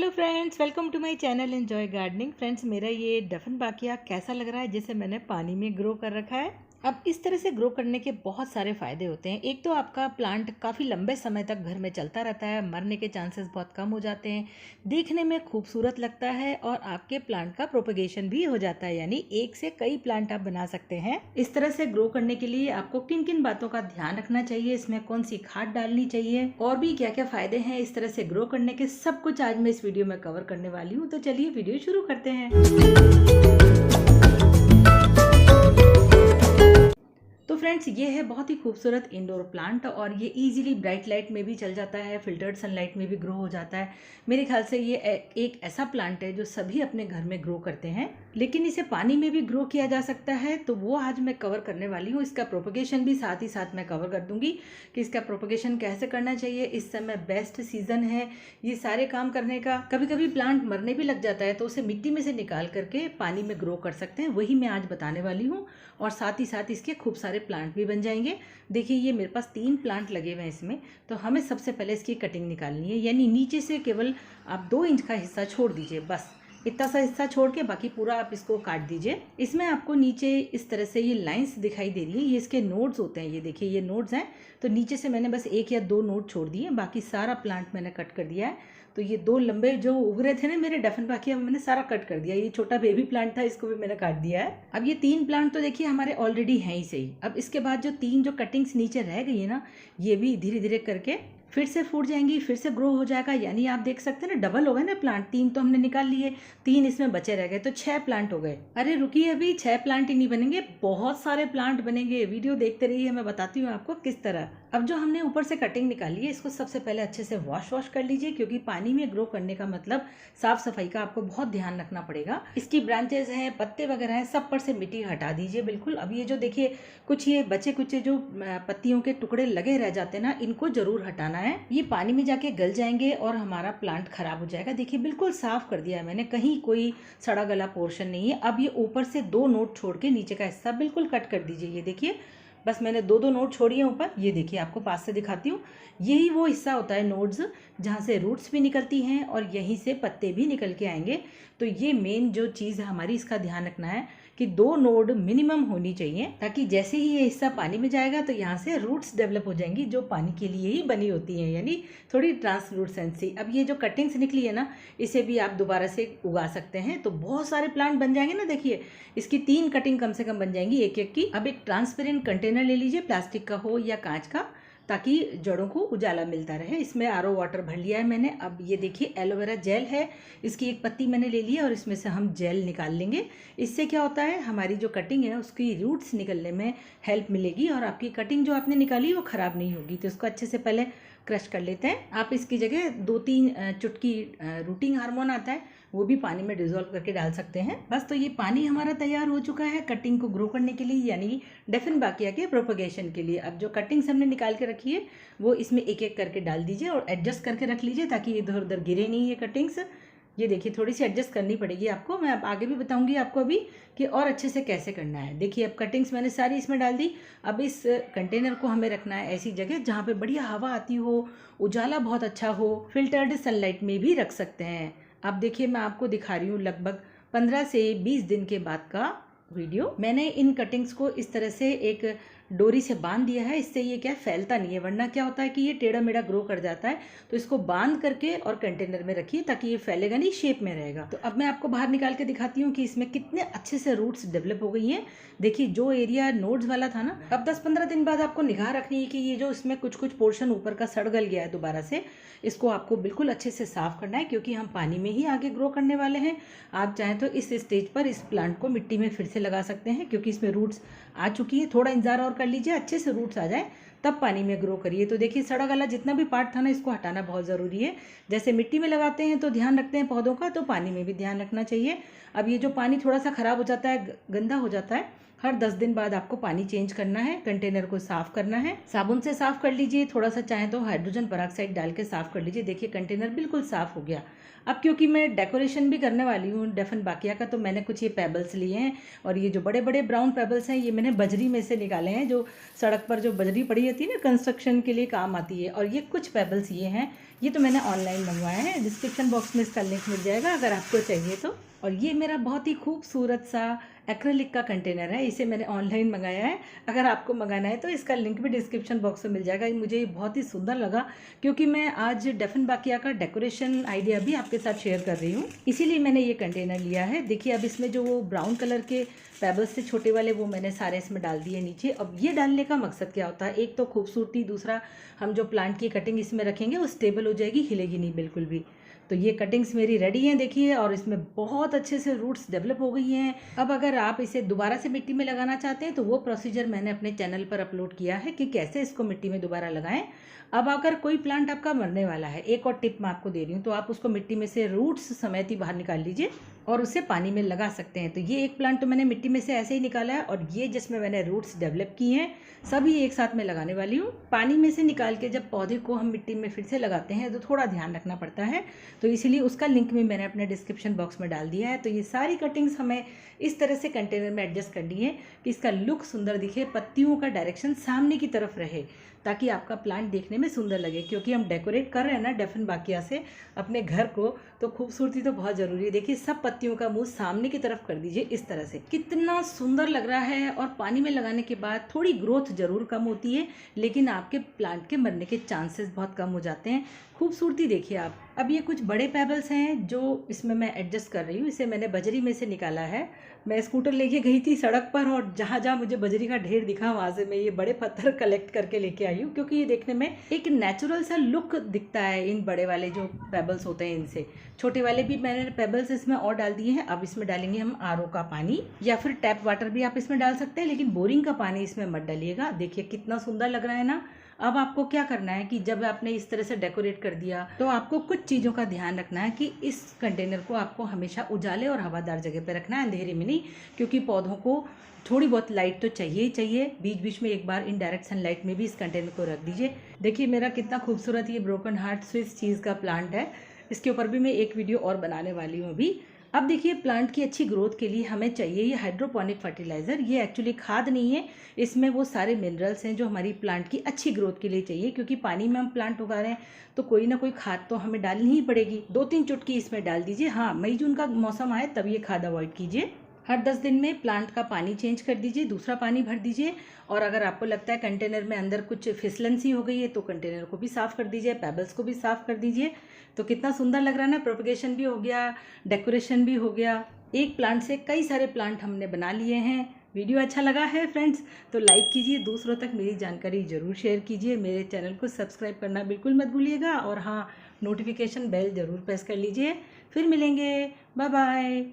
Hello friends, welcome to my channel enjoy gardening. Friends, मेरा ये डफनबाकिया कैसा लग रहा है जैसे मैंने पानी में ग्रो कर रखा है। अब इस तरह से ग्रो करने के बहुत सारे फ़ायदे होते हैं। एक तो आपका प्लांट काफ़ी लंबे समय तक घर में चलता रहता है, मरने के चांसेस बहुत कम हो जाते हैं, देखने में खूबसूरत लगता है और आपके प्लांट का प्रोपगेशन भी हो जाता है, यानी एक से कई प्लांट आप बना सकते हैं। इस तरह से ग्रो करने के लिए आपको किन किन बातों का ध्यान रखना चाहिए, इसमें कौन सी खाद डालनी चाहिए और भी क्या क्या फ़ायदे हैं इस तरह से ग्रो करने के, सब कुछ आज मैं इस वीडियो में कवर करने वाली हूँ। तो चलिए वीडियो शुरू करते हैं। तो फ्रेंड्स, ये है बहुत ही खूबसूरत इंडोर प्लांट और ये इजीली ब्राइट लाइट में भी चल जाता है, फिल्टर्ड सनलाइट में भी ग्रो हो जाता है। मेरे ख्याल से ये एक ऐसा प्लांट है जो सभी अपने घर में ग्रो करते हैं, लेकिन इसे पानी में भी ग्रो किया जा सकता है। तो वो आज मैं कवर करने वाली हूँ। इसका प्रोपगेशन भी साथ ही साथ मैं कवर कर दूंगी कि इसका प्रोपगेशन कैसे करना चाहिए। इस समय बेस्ट सीजन है ये सारे काम करने का। कभी कभी प्लांट मरने भी लग जाता है तो उसे मिट्टी में से निकाल करके पानी में ग्रो कर सकते हैं, वही मैं आज बताने वाली हूँ। और साथ ही साथ इसके खूब सारे प्लांट भी बन जाएंगे। देखिए, ये मेरे पास 3 प्लांट लगे हुए हैं इसमें। तो हमें सबसे पहले इसकी कटिंग निकालनी है, यानी नीचे से केवल आप 2 इंच का हिस्सा छोड़ दीजिए, बस इतना सा हिस्सा छोड़ के बाकी पूरा आप इसको काट दीजिए। इसमें आपको नीचे इस तरह से ये लाइंस दिखाई दे रही है, ये इसके नोड्स होते हैं। ये देखिए, ये नोड्स हैं। तो नीचे से मैंने बस 1 या 2 नोड छोड़ दिए, बाकी सारा प्लांट मैंने कट कर दिया है। तो ये 2 लंबे जो उग रहे थे ना मेरे डफनबाकिया, मैंने सारा कट कर दिया। ये छोटा बेबी प्लांट था, इसको भी मैंने काट दिया है। अब ये 3 प्लांट तो देखिए हमारे ऑलरेडी हैं ही सही। अब इसके बाद जो 3 जो कटिंग्स नीचे रह गई है ना, ये भी धीरे धीरे करके फिर से फूट जाएंगी, फिर से ग्रो हो जाएगा। यानी आप देख सकते हैं ना, डबल हो गए ना प्लांट। 3 तो हमने निकाल लिए, 3 इसमें बचे रह गए, तो 6 प्लांट हो गए। अरे रुकिए, अभी 6 प्लांट ही नहीं बनेंगे, बहुत सारे प्लांट बनेंगे। वीडियो देखते रहिए, मैं बताती हूँ आपको किस तरह। अब जो हमने ऊपर से कटिंग निकाली है, इसको सबसे पहले अच्छे से वॉश कर लीजिए, क्योंकि पानी में ग्रो करने का मतलब साफ सफाई का आपको बहुत ध्यान रखना पड़ेगा। इसकी ब्रांचेस हैं, पत्ते वगैरह हैं, सब पर से मिट्टी हटा दीजिए बिल्कुल। अब ये जो देखिए कुछ ये बचे कुचे जो पत्तियों के टुकड़े लगे रह जाते हैं ना, इनको जरूर हटाना है। ये पानी में जाके गल जाएंगे और हमारा प्लांट खराब हो जाएगा। देखिए, बिल्कुल साफ कर दिया है मैंने, कहीं कोई सड़ा गला पोर्शन नहीं है। अब ये ऊपर से 2 नोट छोड़ के नीचे का हिस्सा बिल्कुल कट कर दीजिए। ये देखिए, बस मैंने 2 नोट छोड़ी है ऊपर। ये देखिए, आपको पास से दिखाती हूँ। यही वो हिस्सा होता है नोड्स, जहाँ से रूट्स भी निकलती हैं और यहीं से पत्ते भी निकल के आएंगे। तो ये मेन जो चीज़ है हमारी, इसका ध्यान रखना है कि 2 नोड मिनिमम होनी चाहिए, ताकि जैसे ही ये हिस्सा पानी में जाएगा तो यहाँ से रूट्स डेवलप हो जाएंगी, जो पानी के लिए ही बनी होती हैं, यानी थोड़ी ट्रांसलूसेंसी। अब ये जो कटिंग्स निकली है ना, इसे भी आप दोबारा से उगा सकते हैं, तो बहुत सारे प्लांट बन जाएंगे ना। देखिए, इसकी 3 कटिंग कम से कम बन जाएंगी एक एक की। अब एक ट्रांसपेरेंट कंटेनर ले लीजिए, प्लास्टिक का हो या कांच का, ताकि जड़ों को उजाला मिलता रहे। इसमें आरओ वाटर भर लिया है मैंने। अब ये देखिए, एलोवेरा जेल है, इसकी एक पत्ती मैंने ले ली है और इसमें से हम जेल निकाल लेंगे। इससे क्या होता है, हमारी जो कटिंग है उसकी रूट्स निकलने में हेल्प मिलेगी और आपकी कटिंग जो आपने निकाली वो ख़राब नहीं होगी। तो इसको अच्छे से पहले क्रश कर लेते हैं। आप इसकी जगह 2-3 चुटकी रूटिंग हार्मोन आता है, वो भी पानी में डिजोल्व करके डाल सकते हैं। बस, तो ये पानी हमारा तैयार हो चुका है कटिंग को ग्रो करने के लिए, यानी डफनबाकिया के प्रोपगेशन के लिए। अब जो कटिंग्स हमने निकाल के रखी है वो इसमें एक एक करके डाल दीजिए और एडजस्ट करके रख लीजिए, ताकि इधर उधर गिरे नहीं ये कटिंग्स। ये देखिए, थोड़ी सी एडजस्ट करनी पड़ेगी आपको। मैं अब आगे भी बताऊंगी आपको अभी कि और अच्छे से कैसे करना है। देखिए, अब कटिंग्स मैंने सारी इसमें डाल दी। अब इस कंटेनर को हमें रखना है ऐसी जगह जहाँ पे बढ़िया हवा आती हो, उजाला बहुत अच्छा हो, फिल्टर्ड सनलाइट में भी रख सकते हैं। अब देखिए, मैं आपको दिखा रही हूँ लगभग 15 से 20 दिन के बाद का वीडियो। मैंने इन कटिंग्स को इस तरह से एक डोरी से बांध दिया है, इससे ये क्या फैलता नहीं है, वरना क्या होता है कि ये टेढ़ा मेढ़ा ग्रो कर जाता है। तो इसको बांध करके और कंटेनर में रखिए, ताकि ये फैलेगा नहीं, शेप में रहेगा। तो अब मैं आपको बाहर निकाल के दिखाती हूँ कि इसमें कितने अच्छे से रूट्स डेवलप हो गई हैं। देखिए, जो एरिया नोड्स वाला था ना, अब 10-15 दिन बाद आपको निगाह रखनी है कि ये जो इसमें कुछ कुछ पोर्शन ऊपर का सड़ गल गया है दोबारा से, इसको आपको बिल्कुल अच्छे से साफ करना है, क्योंकि हम पानी में ही आगे ग्रो करने वाले हैं। आप चाहें तो इस स्टेज पर इस प्लांट को मिट्टी में फिर से लगा सकते हैं, क्योंकि इसमें रूट्स आ चुकी है। थोड़ा इंतजार और कर लीजिए, अच्छे से रूट्स आ जाए तब पानी में ग्रो करिए। तो देखिए, सड़ा गला जितना भी पार्ट था ना, इसको हटाना बहुत ज़रूरी है। जैसे मिट्टी में लगाते हैं तो ध्यान रखते हैं पौधों का, तो पानी में भी ध्यान रखना चाहिए। अब ये जो पानी थोड़ा सा ख़राब हो जाता है, गंदा हो जाता है, हर 10 दिन बाद आपको पानी चेंज करना है। कंटेनर को साफ करना है, साबुन से साफ कर लीजिए, थोड़ा सा चाहे तो हाइड्रोजन पेरोक्साइड डाल के साफ कर लीजिए। देखिए, कंटेनर बिल्कुल साफ हो गया। अब क्योंकि मैं डेकोरेशन भी करने वाली हूँ डफनबाकिया का, तो मैंने कुछ ये पेबल्स लिए हैं, और ये जो बड़े बड़े ब्राउन पेबल्स हैं ये मैंने बजरी में से निकाले हैं। जो सड़क पर जो बजरी पड़ी होती है ना, कंस्ट्रक्शन के लिए काम आती है। और ये कुछ पेबल्स ये हैं, ये तो मैंने ऑनलाइन मंगवाया है, डिस्क्रिप्शन बॉक्स में इसका लिंक मिल जाएगा अगर आपको चाहिए तो। और ये मेरा बहुत ही खूबसूरत सा एक्रेलिक का कंटेनर है, इसे मैंने ऑनलाइन मंगाया है। अगर आपको मंगाना है तो इसका लिंक भी डिस्क्रिप्शन बॉक्स में मिल जाएगा। मुझे ये बहुत ही सुंदर लगा क्योंकि मैं आज डेफनबाकिया का डेकोरेशन आइडिया भी आपके साथ शेयर कर रही हूँ, इसीलिए मैंने ये कंटेनर लिया है। देखिए अब इसमें जो वो ब्राउन कलर के पेबल्स थे छोटे वाले, वो मैंने सारे इसमें डाल दिए नीचे। अब ये डालने का मकसद क्या होता है, एक तो खूबसूरती, दूसरा हम जो प्लांट की कटिंग इसमें रखेंगे वो स्टेबल हो जाएगी, हिलेगी नहीं बिल्कुल भी। तो ये कटिंग्स मेरी रेडी हैं देखिए, और इसमें बहुत अच्छे से रूट्स डेवलप हो गई हैं। अब अगर आप इसे दोबारा से मिट्टी में लगाना चाहते हैं तो वो प्रोसीजर मैंने अपने चैनल पर अपलोड किया है कि कैसे इसको मिट्टी में दोबारा लगाएं। अब अगर कोई प्लांट आपका मरने वाला है, एक और टिप मैं आपको दे रही हूँ, तो आप उसको मिट्टी में से रूट्स समेत ही बाहर निकाल लीजिए और उसे पानी में लगा सकते हैं। तो ये एक प्लांट तो मैंने मिट्टी में से ऐसे ही निकाला है, और ये जिसमें मैंने रूट्स डेवलप किए हैं सभी एक साथ में लगाने वाली हूँ। पानी में से निकाल के जब पौधे को हम मिट्टी में फिर से लगाते हैं तो थोड़ा ध्यान रखना पड़ता है, तो इसलिए उसका लिंक भी मैंने अपने डिस्क्रिप्शन बॉक्स में डाल दिया है। तो ये सारी कटिंग्स हमें इस तरह से कंटेनर में एडजस्ट करनी है कि इसका लुक सुंदर दिखे, पत्तियों का डायरेक्शन सामने की तरफ रहे ताकि आपका प्लांट देखने में सुंदर लगे। क्योंकि हम डेकोरेट कर रहे हैं ना डेफनबाकिया से अपने घर को, तो खूबसूरती तो बहुत ज़रूरी है। देखिए सब पत्तियों का मुंह सामने की तरफ कर दीजिए इस तरह से, कितना सुंदर लग रहा है। और पानी में लगाने के बाद थोड़ी ग्रोथ ज़रूर कम होती है, लेकिन आपके प्लांट के मरने के चांसेस बहुत कम हो जाते हैं। खूबसूरती देखिए आप। अब ये कुछ बड़े पेबल्स हैं जो इसमें मैं एडजस्ट कर रही हूँ। इसे मैंने बजरी में से निकाला है। मैं स्कूटर लेके गई थी सड़क पर, और जहाँ जहाँ मुझे बजरी का ढेर दिखा वहाँ से मैं ये बड़े पत्थर कलेक्ट करके लेके आई हूँ, क्योंकि ये देखने में एक नेचुरल सा लुक दिखता है इन बड़े वाले जो पेबल्स होते हैं इनसे। छोटे वाले भी मैंने पेबल्स इसमें और डाल दिए हैं। अब इसमें डालेंगे हम आरओ का पानी, या फिर टैप वाटर भी आप इसमें डाल सकते हैं, लेकिन बोरिंग का पानी इसमें मत डालिएगा। देखिए कितना सुंदर लग रहा है ना। अब आपको क्या करना है कि जब आपने इस तरह से डेकोरेट कर दिया तो आपको कुछ चीज़ों का ध्यान रखना है कि इस कंटेनर को आपको हमेशा उजाले और हवादार जगह पर रखना है, अंधेरे में नहीं, क्योंकि पौधों को थोड़ी बहुत लाइट तो चाहिए ही चाहिए। बीच बीच में एक बार इनडायरेक्ट सनलाइट में भी इस कंटेनर को रख दीजिए। देखिए मेरा कितना खूबसूरत ये ब्रोकन हार्ट स्विस चीज़ का प्लांट है। इसके ऊपर भी मैं एक वीडियो और बनाने वाली हूँ अभी। अब देखिए प्लांट की अच्छी ग्रोथ के लिए हमें चाहिए ये हाइड्रोपोनिक फर्टिलाइज़र। ये एक्चुअली खाद नहीं है, इसमें वो सारे मिनरल्स हैं जो हमारी प्लांट की अच्छी ग्रोथ के लिए चाहिए। क्योंकि पानी में हम प्लांट उगा रहे हैं तो कोई ना कोई खाद तो हमें डालनी ही पड़ेगी। 2-3 चुटकी इसमें डाल दीजिए। हाँ, मई जून का मौसम आए तब ये खाद अवॉइड कीजिए। हर 10 दिन में प्लांट का पानी चेंज कर दीजिए, दूसरा पानी भर दीजिए। और अगर आपको लगता है कंटेनर में अंदर कुछ फिसलन सी हो गई है तो कंटेनर को भी साफ़ कर दीजिए, पेबल्स को भी साफ़ कर दीजिए। तो कितना सुंदर लग रहा है ना, प्रोपगेशन भी हो गया, डेकोरेशन भी हो गया। एक प्लांट से कई सारे प्लांट हमने बना लिए हैं। वीडियो अच्छा लगा है फ्रेंड्स तो लाइक कीजिए, दूसरों तक मेरी जानकारी ज़रूर शेयर कीजिए, मेरे चैनल को सब्सक्राइब करना बिल्कुल मत भूलिएगा, और हाँ, नोटिफिकेशन बेल ज़रूर प्रेस कर लीजिए। फिर मिलेंगे, बाय बाय।